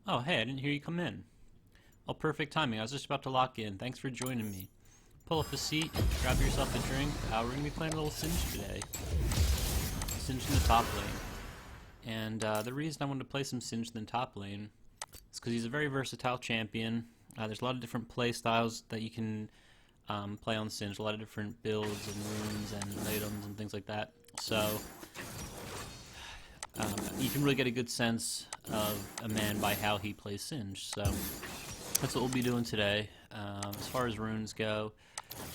Oh, hey, I didn't hear you come in. Oh, perfect timing. I was just about to lock in. Thanks for joining me. Pull up a seat, grab yourself a drink. We're going to be playing a little Singe today. Singe in the top lane. And the reason I wanted to play some Singe in the top lane is because he's a very versatile champion. There's a lot of different play styles that you can play on Singe. A lot of different builds and runes and items and things like that. So you can really get a good sense of a man by how he plays Singe. So that's what we'll be doing today. As far as runes go,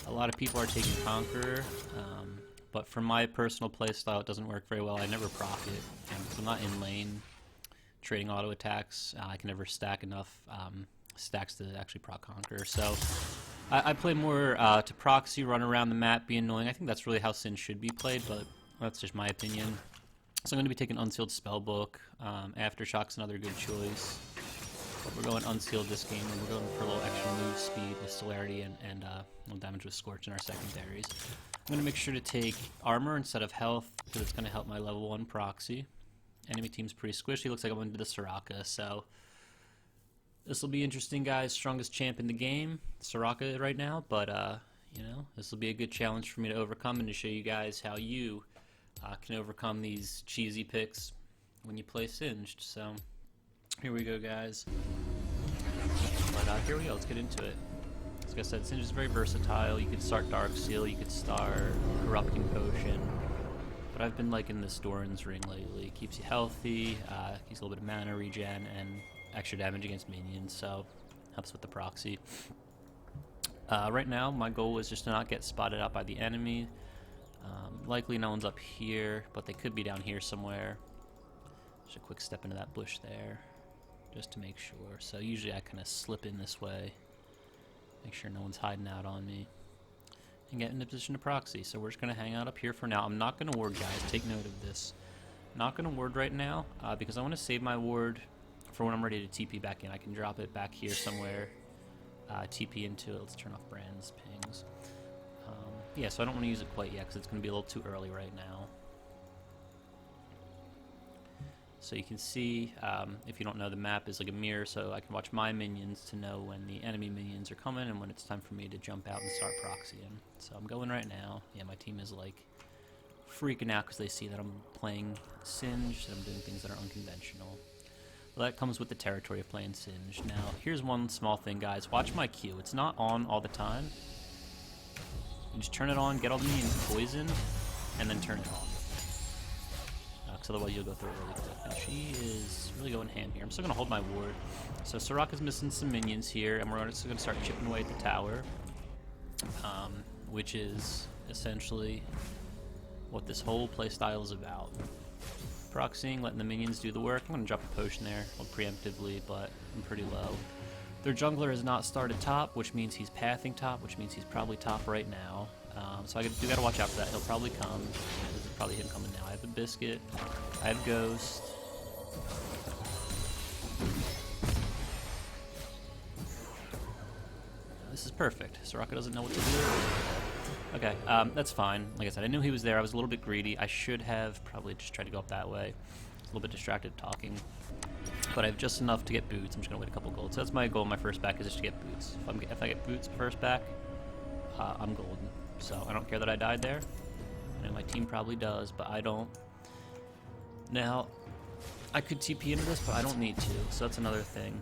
a lot of people are taking Conqueror, but for my personal playstyle it doesn't work very well. I never proc it, because I'm not in lane trading auto attacks. I can never stack enough stacks to actually proc Conqueror. So I play more to proxy, run around the map, be annoying. I think that's really how Singe should be played, but that's just my opinion. So I'm going to be taking Unsealed Spellbook. Aftershock's another good choice. But we're going Unsealed this game, and we're going for a little extra move speed with Celerity and a little damage with Scorch in our secondaries. I'm going to make sure to take Armor instead of Health, because it's going to help my level 1 Proxy. Enemy team's pretty squishy. Looks like I'm going to do the Soraka, so this will be interesting, guys. Strongest champ in the game, Soraka right now, but you know, this will be a good challenge for me to overcome and to show you guys how you can overcome these cheesy picks when you play Singed. So here we go, guys. But here we go, let's get into it. Like I said, Singe is very versatile. You could start Darkseal, you could start Corrupting Potion, but I've been liking this Doran's Ring lately. It keeps you healthy, keeps a little bit of mana regen, and extra damage against minions, so helps with the proxy. Right now, my goal is just to not get spotted out by the enemy. Likely no one's up here, but they could be down here somewhere. Just a quick step into that bush there, just to make sure. So usually I kind of slip in this way, make sure no one's hiding out on me, and get into position to proxy. So we're just going to hang out up here for now. I'm not going to ward, guys. Take note of this. Not going to ward right now, because I want to save my ward for when I'm ready to TP back in. I can drop it back here somewhere, TP into it. Let's turn off Brand's pings. Yeah, so I don't want to use it quite yet because it's going to be a little too early right now. So you can see, if you don't know, the map is like a mirror, so I can watch my minions to know when the enemy minions are coming and when it's time for me to jump out and start proxying. So I'm going right now. Yeah, my team is like freaking out because they see that I'm playing Singe, that I'm doing things that are unconventional. Well, that comes with the territory of playing Singe. Now, here's one small thing, guys. Watch my Q. It's not on all the time. You just turn it on, get all the minions poisoned, and then turn it off. Because otherwise you'll go through it really quick. And she is really going ham here. I'm still going to hold my ward. So Soraka's missing some minions here, and we're just going to start chipping away at the tower. Which is essentially what this whole playstyle is about. Proxying, letting the minions do the work. I'm going to drop a potion there, well, preemptively, but I'm pretty low. Their jungler has not started top, which means he's pathing top, which means he's probably top right now. So I do got to watch out for that. He'll probably come. This is probably him coming now. I have a Biscuit. I have Ghost. This is perfect. Soraka doesn't know what to do. Okay, that's fine. Like I said, I knew he was there. I was a little bit greedy. I should have probably just tried to go up that way. A little bit distracted talking. But I have just enough to get boots. I'm just going to wait a couple gold. So that's my goal. My first back is just to get boots. If I get boots first back, I'm golden. So I don't care that I died there. I know my team probably does, but I don't. Now, I could TP into this, but I don't need to. So that's another thing.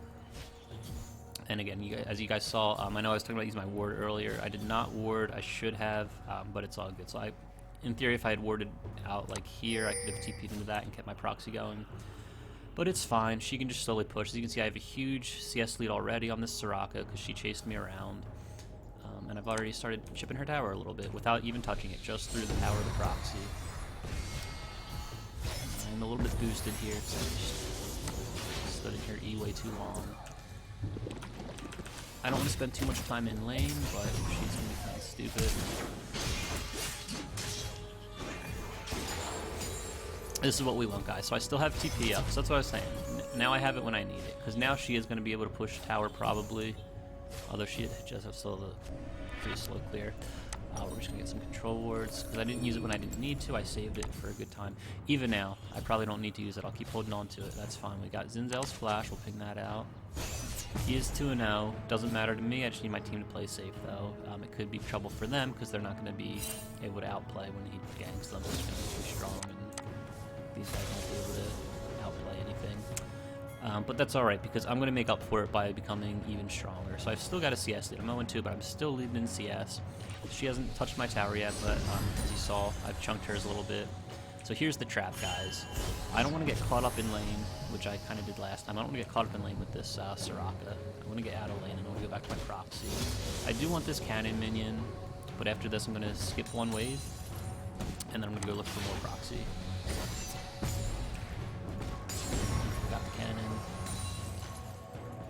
And again, as you guys saw, I know I was talking about using my ward earlier. I did not ward. I should have, but it's all good. So in theory, if I had warded out like here, I could have TP'd into that and kept my proxy going. But it's fine. She can just slowly push. As you can see, I have a huge CS lead already on this Soraka because she chased me around. And I've already started chipping her tower a little bit without even touching it, just through the power of the proxy. I'm a little bit boosted here because I just stood in here E way too long. I don't want to spend too much time in lane, but she's going to be kind of stupid. This is what we want, guys. So I still have TP up, so that's what I was saying. Now I have it when I need it, because now she is going to be able to push tower probably, although she just has still the pretty slow clear. We're just gonna get some control wards, because I didn't use it when I didn't need to. I saved it for a good time. Even now, I probably don't need to use it. I'll keep holding on to it. That's fine. We got Zinzel's Flash. We'll ping that out. He is 2-0. Doesn't matter to me. I just need my team to play safe, though. It could be trouble for them, because they're not going to be able to outplay when he ganks them. It's going to be too strong, and these guys won't be able to outplay anything. But that's alright, because I'm going to make up for it by becoming even stronger. So I've still got a CS lead. I'm 0-2, but I'm still leading in CS. She hasn't touched my tower yet, but as you saw, I've chunked hers a little bit. So here's the trap, guys. I don't want to get caught up in lane, which I kind of did last time. I don't want to get caught up in lane with this Soraka. I want to get out of lane and I want to go back to my Proxy. I do want this cannon minion, but after this I'm going to skip one wave, and then I'm going to go look for more Proxy. Got the cannon.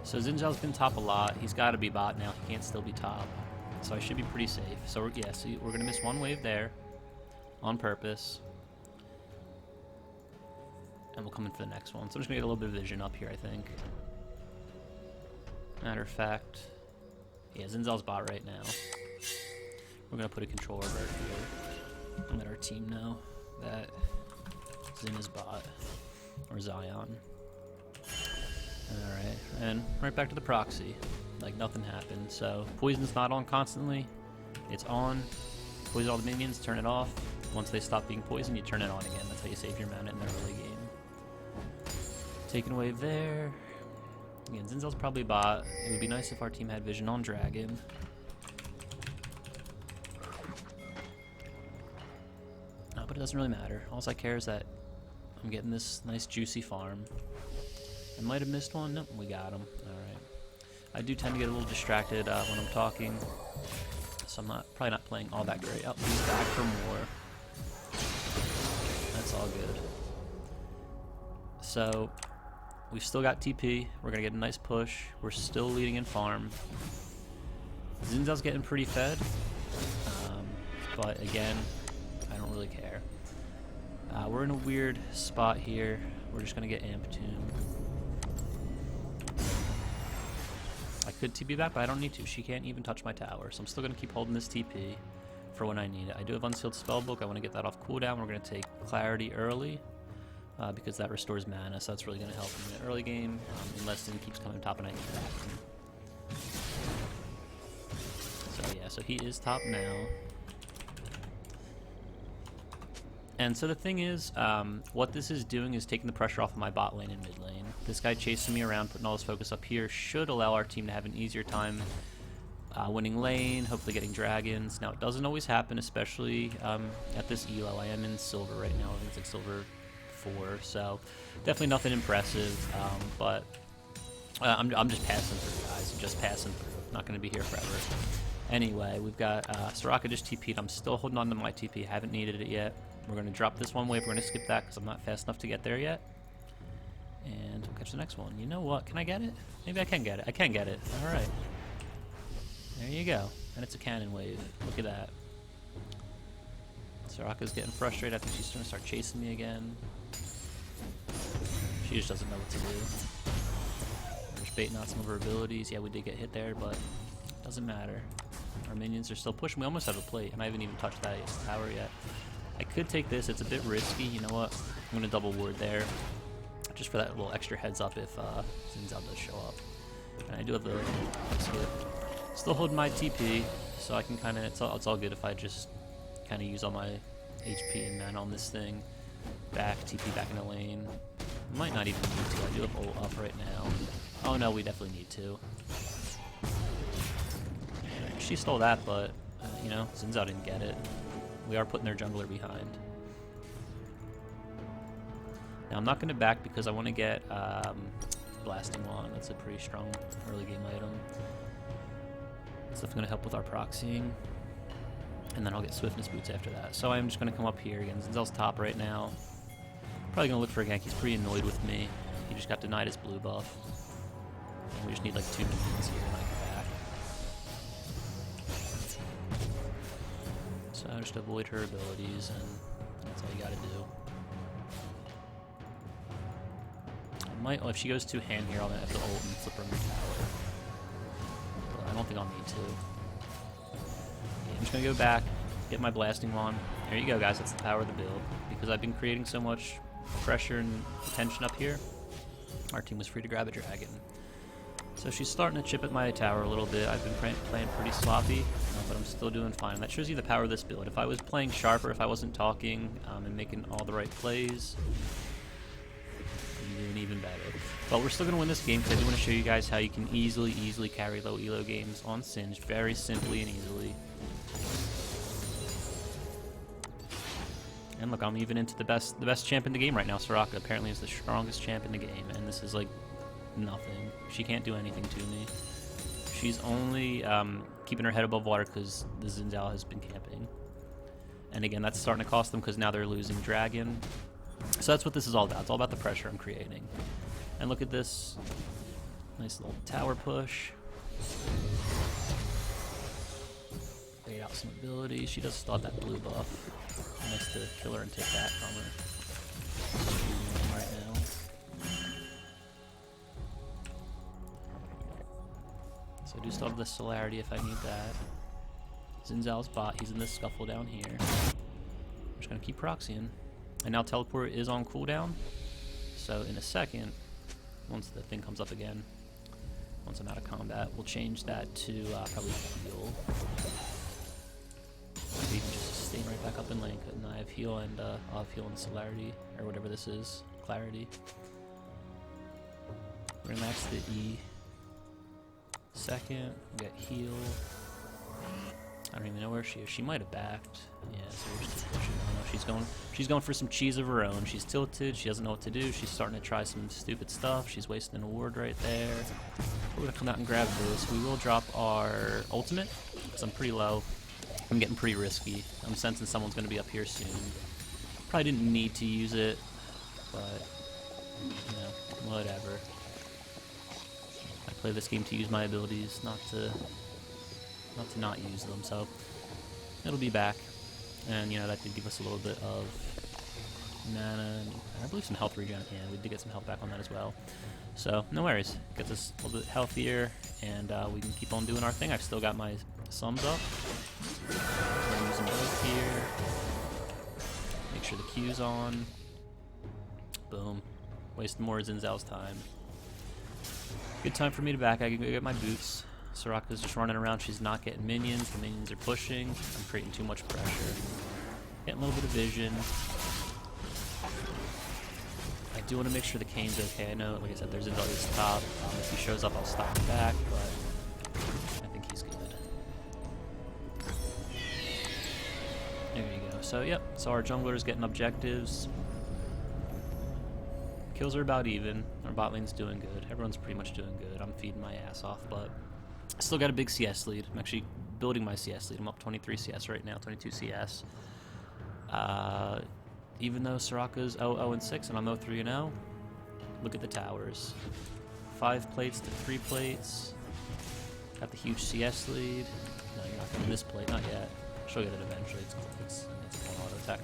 So Zinzel's been top a lot. He's got to be bot now. He can't still be top. So I should be pretty safe. So yeah, so we're going to miss one wave there on purpose. And we'll come in for the next one. So I'm just going to get a little bit of vision up here, I think. Matter of fact, yeah, Zinzel's bot right now. We're going to put a control order here and let our team know that Zin is bot, or Zion. Alright, and right back to the Proxy. Like nothing happened. So poison's not on constantly. It's on. Poison all the minions, turn it off. Once they stop being poisoned, you turn it on again. That's how you save your mana in the early game. Taking away there. Again, Zinzel's probably bot. It would be nice if our team had vision on Dragon. But it doesn't really matter. All I care is that I'm getting this nice juicy farm. I might have missed one. Nope, we got him. Alright. I do tend to get a little distracted when I'm talking, so I'm probably not playing all that great. Oh, he's back for more. That's all good. So, we've still got TP. We're going to get a nice push. We're still leading in farm. Zinzel's getting pretty fed, but again, I don't really care. We're in a weird spot here. We're just going to get Amp Tomb. I could TP back, but I don't need to. She can't even touch my tower, so I'm still going to keep holding this TP for when I need it. I do have Unsealed Spellbook. I want to get that off cooldown. We're going to take Clarity early because that restores mana, so that's really going to help in the early game, unless Zin keeps coming top and I can back him. So yeah, so he is top now. And so the thing is, what this is doing is taking the pressure off of my bot lane and mid lane. This guy chasing me around, putting all his focus up here, should allow our team to have an easier time winning lane, hopefully getting dragons. Now, it doesn't always happen, especially at this elo. I am in silver right now. I think it's like silver 4, so definitely nothing impressive, but I'm just passing through, guys. I'm just passing through. Not going to be here forever. Anyway, we've got Soraka just TP'd. I'm still holding on to my TP. Haven't needed it yet. We're going to drop this one wave. We're going to skip that because I'm not fast enough to get there yet. And we'll catch the next one. You know what? Can I get it? Maybe I can get it. I can get it. Alright. There you go. And it's a cannon wave. Look at that. Soraka's getting frustrated. I think she's going to start chasing me again. She just doesn't know what to do. We're just baiting out some of her abilities. Yeah, we did get hit there, but it doesn't matter. Our minions are still pushing. We almost have a plate, and I haven't even touched that tower yet. I could take this. It's a bit risky. You know what? I'm going to double ward there, just for that little extra heads up if Zinzel does show up. And I do have the skip. Still holding my TP, so I can kind of, it's all good if I just kind of use all my HP and mana on this thing. Back, TP back in the lane. Might not even need to. I do have ult up right now. Oh no, we definitely need to. She stole that, but you know, Zinzel didn't get it. We are putting their jungler behind. Now I'm not going to back because I want to get Blasting Wand. That's a pretty strong early game item. It's definitely going to help with our proxying. And then I'll get Swiftness Boots after that. So I'm just going to come up here again. Zinzel's top right now. Probably going to look for a gank. He's pretty annoyed with me. He just got denied his blue buff. And we just need like 2 minions here and I can back. So just avoid her abilities, and that's all you gotta do. I might, if she goes too hand here, I'll have to ult and flip her in the tower. But I don't think I'll need to. Yeah, I'm just going to go back, get my blasting wand. There you go, guys. That's the power of the build. Because I've been creating so much pressure and tension up here, our team was free to grab a dragon. So she's starting to chip at my tower a little bit. I've been playing pretty sloppy, but I'm still doing fine. That shows you the power of this build. If I was playing sharper, if I wasn't talking and making all the right plays, I'm doing even better. But we're still going to win this game because I do want to show you guys how you can easily carry low elo games on Singed very simply and easily. And look, I'm even into the best champ in the game right now. Soraka apparently is the strongest champ in the game, and this is like nothing. She can't do anything to me. She's only keeping her head above water because the Xin Zhao has been camping. And again, that's starting to cost them because now they're losing dragon. So that's what this is all about. It's all about the pressure I'm creating. And look at this. Nice little tower push. Bait out some ability. She does still have that blue buff. Nice to kill her and take that from her. Right now. So I do still have the celerity if I need that. Xin Zhao's bot, he's in this scuffle down here. I'm just gonna keep proxying. And now teleport is on cooldown. So in a second, once the thing comes up again, once I'm out of combat, we'll change that to probably heal. Maybe even just stay right back up in lane, and I have heal and I'll have heal and celerity, or whatever this is, clarity. We're gonna max the E. Second, we got heal. I don't even know where she is. She might have backed. Yeah, so we're just pushing. Oh no, she's going for some cheese of her own. She's tilted. She doesn't know what to do. She's starting to try some stupid stuff. She's wasting a ward right there. We're gonna come out and grab this. We will drop our ultimate because I'm pretty low. I'm getting pretty risky. I'm sensing someone's gonna be up here soon. Probably didn't need to use it, but you know, whatever. I play this game to use my abilities, not to not use them, so it'll be back. And you know, that did give us a little bit of mana and I believe some health regen. Yeah, we did get some health back on that as well. So no worries, gets us a little bit healthier, and we can keep on doing our thing. I've still got my sums up. I'm using both here. Make sure the Q's on. Boom. Wasting more Xin Zhao's time. Good time for me to back. I can go get my boots. Soraka's just running around. She's not getting minions. The minions are pushing. I'm creating too much pressure. Getting a little bit of vision. I do want to make sure the Kane's okay. I know, like I said, there's Zinzali's top. If he shows up, I'll stop him back, but I think he's good. There you go. So, yep. So our jungler is getting objectives. Kills are about even. Our bot lane's doing good. Everyone's pretty much doing good. I'm feeding my ass off, but I still got a big CS lead. I'm actually building my CS lead. I'm up 23 CS right now, 22 CS. Even though Soraka's 0-0-6 and I'm 0-3-0, look at the towers. 5 plates to 3 plates. Got the huge CS lead. No, you're not getting this plate, not yet. She'll get it eventually. It's an auto attack.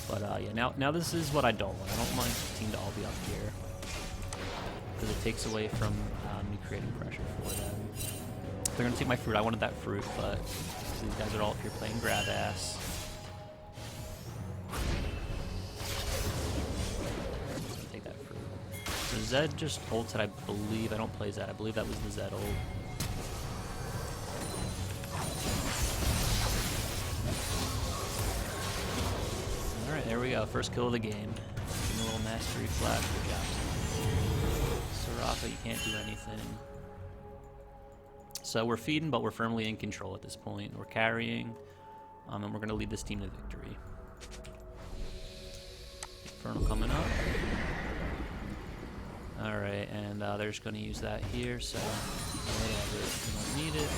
But yeah, now this is what I don't want. I don't want the team to all be up here because it takes away from me creating pressure for them. They're gonna take my fruit. I wanted that fruit, but these guys are all up here playing grab ass. Take that fruit. So Zed just ulted, I believe. I don't play Zed. I believe that was the Zed ult. Alright, there we go. First kill of the game. Give me a little mastery flash for Jackson. Soraka, you can't do anything. So we're feeding, but we're firmly in control at this point. We're carrying, and we're going to lead this team to victory. Infernal coming up. Alright, and they're just going to use that here, so whatever. We don't need it.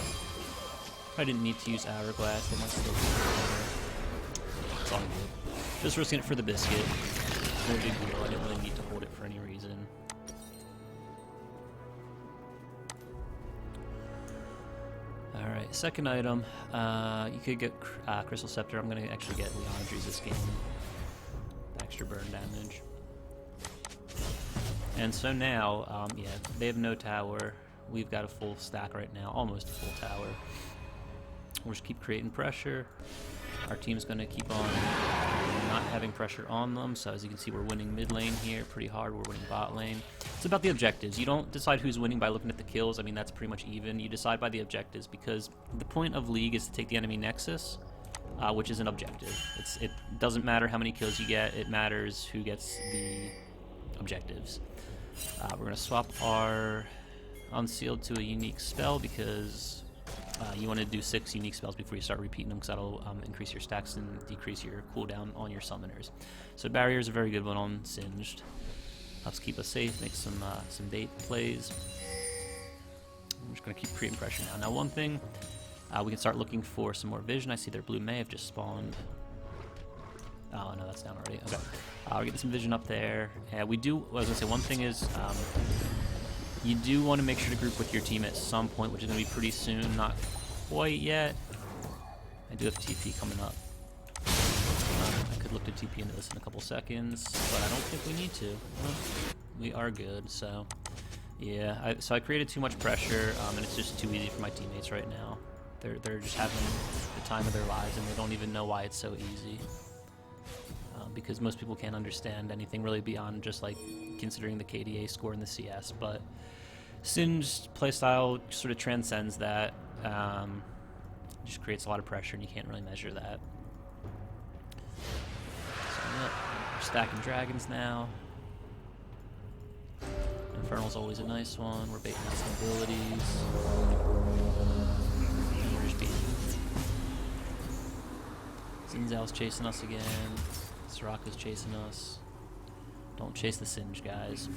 I didn't need to use Hourglass. They might still be better. It's all good. Just risking it for the biscuit. No big deal. I didn't really need to hold it for any reason. Alright, second item. You could get Crystal Scepter. I'm going to actually get Leonidries this game. Extra burn damage. And so now, yeah, they have no tower. We've got a full stack right now. Almost a full tower. We'll just keep creating pressure. Our team's going to keep on not having pressure on them. So as you can see, we're winning mid lane here pretty hard. We're winning bot lane. It's about the objectives. You don't decide who's winning by looking at the kills. I mean, that's pretty much even. You decide by the objectives, because the point of League is to take the enemy nexus, which is an objective. It doesn't matter how many kills you get. It matters who gets the objectives. We're going to swap our Unsealed to a unique spell, because you want to do 6 unique spells before you start repeating them, because that'll increase your stacks and decrease your cooldown on your summoners. So Barrier is a very good one on Singed. Helps keep us safe, make some bait plays. I'm just going to keep creating pressure now. Now one thing, we can start looking for some more vision. I see their blue may have just spawned. Oh no, that's down already. Okay, we're getting some vision up there. We do. I was going to say, one thing is, you do want to make sure to group with your team at some point, which is going to be pretty soon. Not quite yet. I do have TP coming up. I could look to TP into this in a couple seconds, but I don't think we need to. We are good, so yeah. So I created too much pressure, and it's just too easy for my teammates right now. They're just having the time of their lives, and they don't even know why it's so easy. Because most people can't understand anything really beyond just like considering the KDA score in the CS, but Singe's playstyle sort of transcends that. Just creates a lot of pressure, and you can't really measure that. So yeah, we're stacking dragons now. Infernal's always a nice one. We're baiting out some abilities. And we're just beating. Zinzal's chasing us again. Soraka's chasing us. Don't chase the Singe, guys.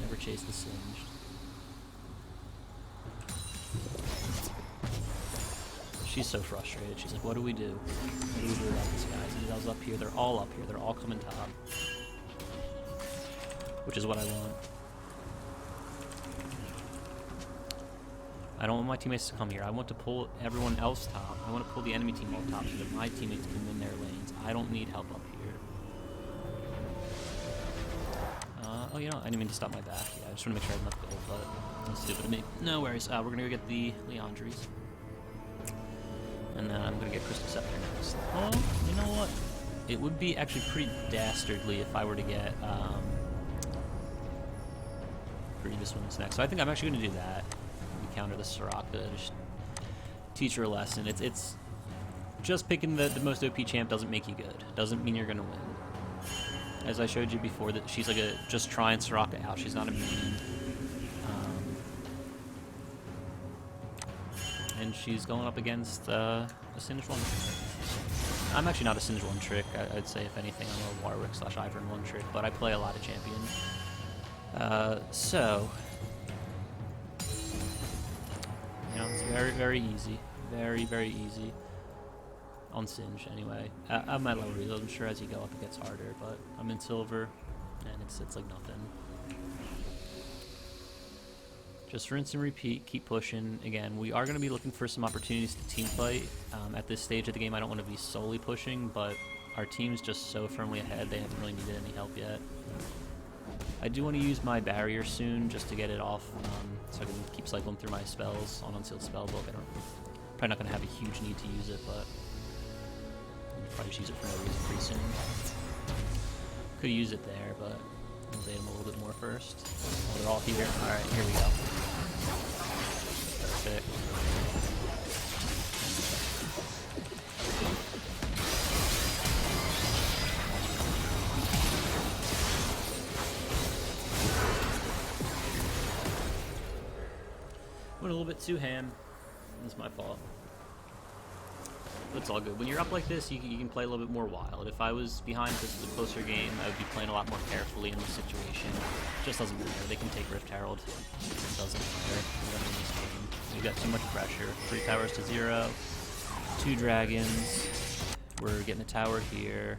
Never chase the Singe. She's so frustrated. She's like, what do we do? What do we do about this guy? Zinzal's up here. They're all up here. They're all coming top. Which is what I want. I don't want my teammates to come here. I want to pull everyone else top. I want to pull the enemy team all top so that my teammates can win their lanes. I don't need help up here. Oh, you know, I didn't mean to stop my back. Yeah, I just want to make sure I have enough gold, but that's stupid of me. No worries. We're going to go get the Leandries. And then I'm going to get Crystal Scepter next. Oh, you know what? It would be actually pretty dastardly if I were to get previous ones next. So I think I'm actually going to do that. We counter the Soraka, just teach her a lesson. It's just picking the most OP champ doesn't make you good. Doesn't mean you're going to win. As I showed you before, that she's like just trying Soraka out. She's not a main. And she's going up against a Singed one trick. I'm actually not a Singed one trick. I'd say, if anything, I'm a Warwick / Ivern one trick, but I play a lot of champion. So, you know, it's very, very easy. Very, very easy. On Singe, anyway. At my lower elo, I'm sure as you go up it gets harder, but I'm in silver, and it's like nothing. Just rinse and repeat, keep pushing. Again, we are going to be looking for some opportunities to team fight. At this stage of the game, I don't want to be solely pushing, but our team's just so firmly ahead, they haven't really needed any help yet. I do want to use my barrier soon, just to get it off, so I can keep cycling through my spells on Unsealed Spellbook. Probably not going to have a huge need to use it, but I'll probably just use it for no reason pretty soon. Could use it there, but I'll bait them a little bit more first. Oh, they're all here. Alright, here we go. Perfect. Went a little bit too ham. That's my fault. But it's all good. When you're up like this, you can play a little bit more wild. If I was behind, this is a closer game, I would be playing a lot more carefully in this situation. It just doesn't matter. They can take Rift Herald. It doesn't matter. We've got too much pressure. 3 towers to 0. 2 dragons. We're getting a tower here.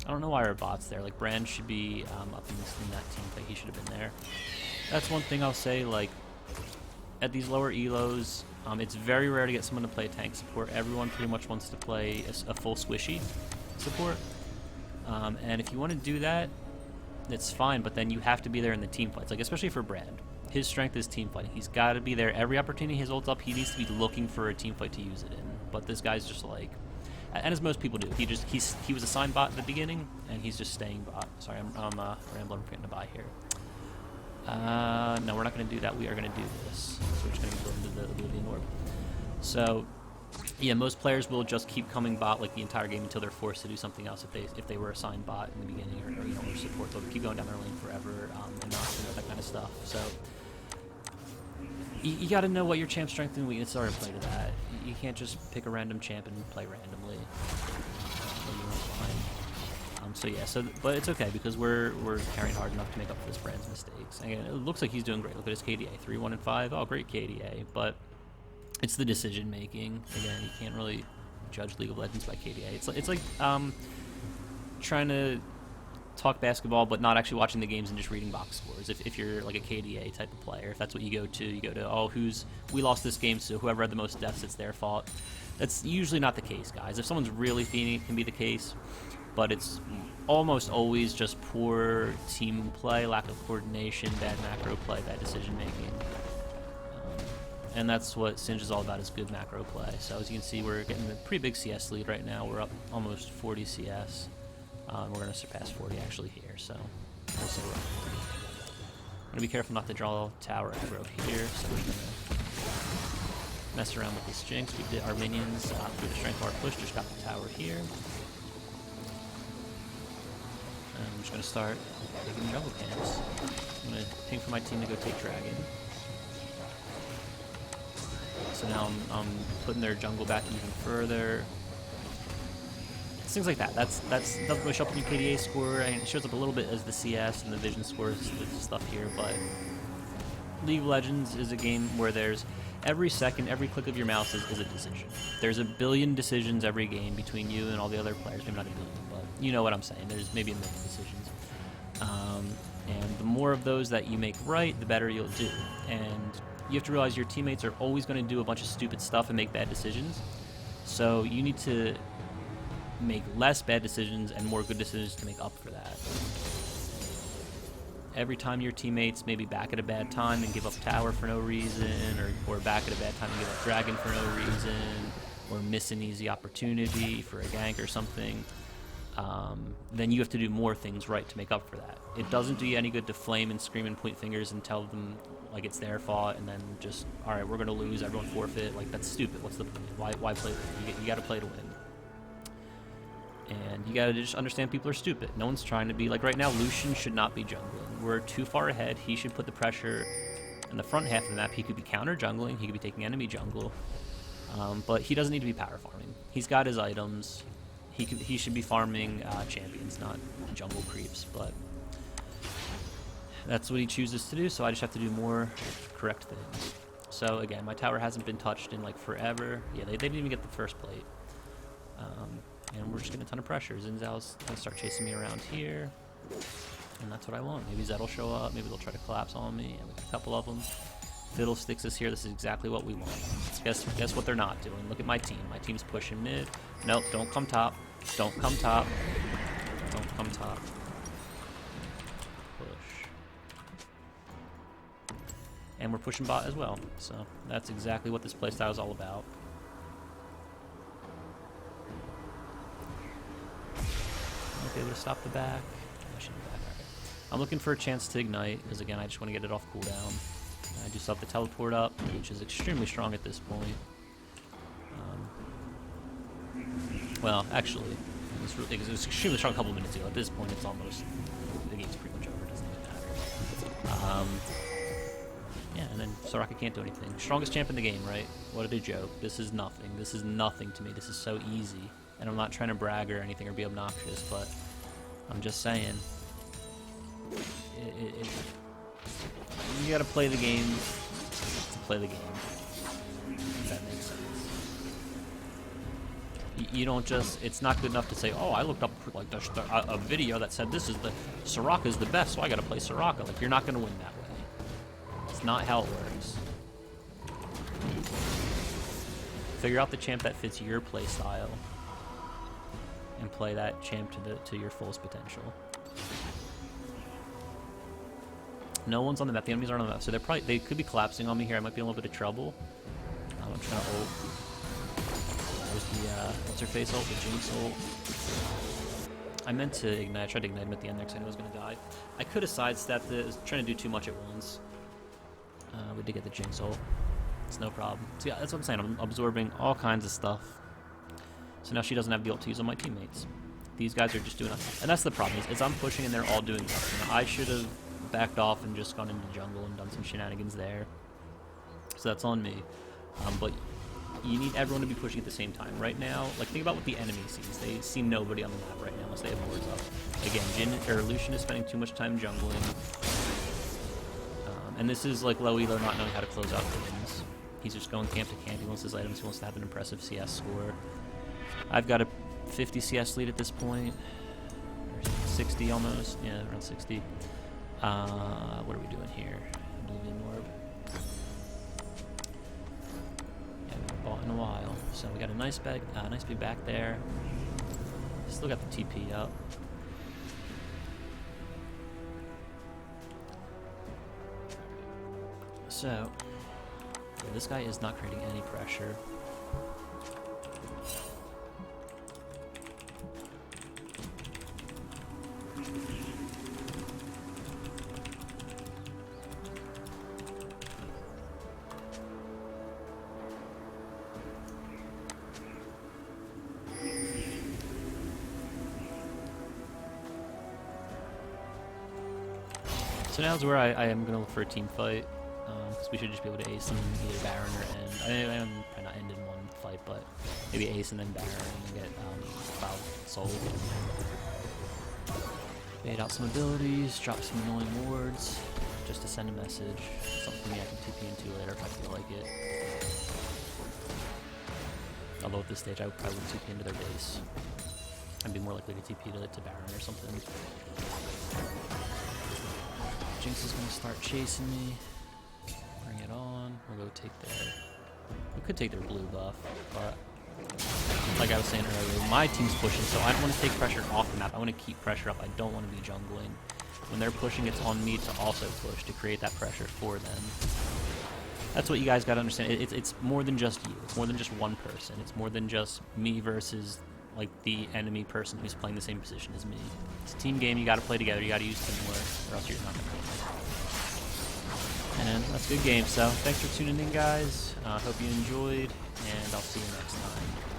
I don't know why our bot's there. Like, Brand should be up in that team play. He should have been there. That's one thing I'll say. Like, at these lower elos, it's very rare to get someone to play tank support. Everyone pretty much wants to play a full squishy support. And if you want to do that, it's fine, but then you have to be there in the team fights. Like, especially for Brad. His strength is team fighting. He's got to be there. Every opportunity his ult's up, he needs to be looking for a team fight to use it in. But this guy's just like, and as most people do, he was assigned bot at the beginning, and he's just staying bot. Sorry, I'm rambling. I'm forgetting to buy here. No, we're not going to do that. We are going to do this. So we're just going to go into the Oblivion Orb. So, yeah, most players will just keep coming bot like the entire game until they're forced to do something else. If they were assigned bot in the beginning, or support, they'll keep going down their lane forever and not that kind of stuff. So you got to know what your champ's strength and weakness are and play to that. You can't just pick a random champ and play randomly. So yeah, but it's okay because we're carrying hard enough to make up for this Brand's mistakes. Again, it looks like he's doing great. Look at his KDA, 3-1 and 5. Oh, great KDA, but it's the decision making. Again, you can't really judge League of Legends by KDA. It's like trying to talk basketball but not actually watching the games and just reading box scores. If you're like a KDA type of player, if that's what you go to, we lost this game, so whoever had the most deaths, it's their fault. That's usually not the case, guys. If someone's really feeding, it can be the case, but it's almost always just poor team play, lack of coordination, bad macro play, bad decision making. And that's what Singe is all about, is good macro play. So as you can see, we're getting a pretty big CS lead right now. We're up almost 40 CS. We're going to surpass 40 actually here, so we'll see. I'm going to be careful not to draw tower aggro here, so we're going to mess around with this Jinx. We did our minions through the strength of our push, just got the tower here. And I'm just going to start taking jungle camps. I'm going to ping for my team to go take Dragon. So now I'm putting their jungle back even further. It's things like that. That doesn't really show up in your KDA score. I mean, it shows up a little bit as the CS and the vision scores, the stuff here, but League of Legends is a game where there's every second, every click of your mouse is a decision. There's a billion decisions every game between you and all the other players. Maybe not a billion, but you know what I'm saying. There's maybe a million decisions. And the more of those that you make right, the better you'll do. And you have to realize your teammates are always going to do a bunch of stupid stuff and make bad decisions. So you need to make less bad decisions and more good decisions to make up for that. Every time your teammates maybe back at a bad time and give up tower for no reason, or back at a bad time and give up dragon for no reason, or miss an easy opportunity for a gank or something, then you have to do more things right to make up for that. It doesn't do you any good to flame and scream and point fingers and tell them like it's their fault and then just, all right, we're going to lose, everyone forfeit. Like, that's stupid. What's the point? Why play? You got to play to win. And you got to just understand people are stupid. No one's trying to be like, right now, Lucian should not be jungling. We're too far ahead. He should put the pressure in the front half of the map. He could be counter jungling. He could be taking enemy jungle. But he doesn't need to be power farming. He's got his items. He should be farming champions, not jungle creeps. But that's what he chooses to do, so I just have to do more correct things. So again, my tower hasn't been touched in like forever. Yeah, they didn't even get the first plate. And we're just getting a ton of pressure. Xin Zhao's gonna start chasing me around here. And that's what I want. Maybe Zed will show up, maybe they'll try to collapse on me. And we got a couple of them. Fiddlesticks is here. This is exactly what we want. Guess what they're not doing. Look at my team. My team's pushing mid. Nope, don't come top. Don't come top. Don't come top. Push. And we're pushing bot as well. So that's exactly what this playstyle is all about. Okay, able to stop the back. I should be back. All right. I'm looking for a chance to ignite, because again, I just want to get it off cooldown. I do still have the teleport up, which is extremely strong at this point. Well, actually, it was extremely strong a couple minutes ago. At this point, it's almost, the game's pretty much over. It doesn't even matter. Yeah, and then Soraka can't do anything. Strongest champ in the game, right? What a joke. This is nothing. This is nothing to me. This is so easy. And I'm not trying to brag or anything or be obnoxious, but I'm just saying, you gotta play the game to play the game. If that makes sense. You don't just, it's not good enough to say, oh, I looked up like a video that said Soraka is the best, so I gotta play Soraka. Like, you're not gonna win that way. It's not how it works. Figure out the champ that fits your play style and play that champ to your fullest potential. No one's on the map. The enemies aren't on the map, so they could be collapsing on me here. I might be in a little bit of trouble. I'm trying to ult. There's the what's her face ult, the Jinx ult. I meant to ignite. I tried to ignite him at the end there because I knew I was gonna die. I could have sidestepped it. I was trying to do too much at once. We did get the Jinx ult. It's no problem. So yeah, that's what I'm saying. I'm absorbing all kinds of stuff. So now she doesn't have the ult to use on my teammates. These guys are just doing nothing. And that's the problem, is I'm pushing and they're all doing nothing. Now, I should have backed off and just gone into jungle and done some shenanigans there. So that's on me. But you need everyone to be pushing at the same time. Right now, like, think about what the enemy sees. They see nobody on the map right now unless they have wards up. Again, Lucian is spending too much time jungling. And this is like low elo not knowing how to close out games. He's just going camp to camp. He wants his items. He wants to have an impressive CS score. I've got a 50 CS lead at this point. Or 60 almost. Yeah, around 60. What are we doing here? Moving orb. Yeah, we haven't bought in a while. So we got a nice big back there. Still got the TP up. So, yeah, this guy is not creating any pressure. So now's where I am going to look for a team fight. Because we should just be able to ace them either Baron or End. I'm probably not End in one fight, but maybe ace and then Baron and get Cloud sold. Bait out some abilities, drop some annoying wards, just to send a message. Something I can TP into later if I feel like it. Although at this stage I probably would TP into their base. I'd be more likely to TP to Baron or something. Jinx is going to start chasing me. Bring it on. We'll go take their... We could take their blue buff, but... Like I was saying earlier, my team's pushing, so I don't want to take pressure off the map. I want to keep pressure up. I don't want to be jungling. When they're pushing, it's on me to also push, to create that pressure for them. That's what you guys got to understand. It's more than just you. It's more than just one person. It's more than just me versus, like, the enemy person who's playing the same position as me. It's a team game. You got to play together. You got to use teamwork, or else you're not going to win. And that's a good game. So thanks for tuning in, guys. Hope you enjoyed, and I'll see you next time.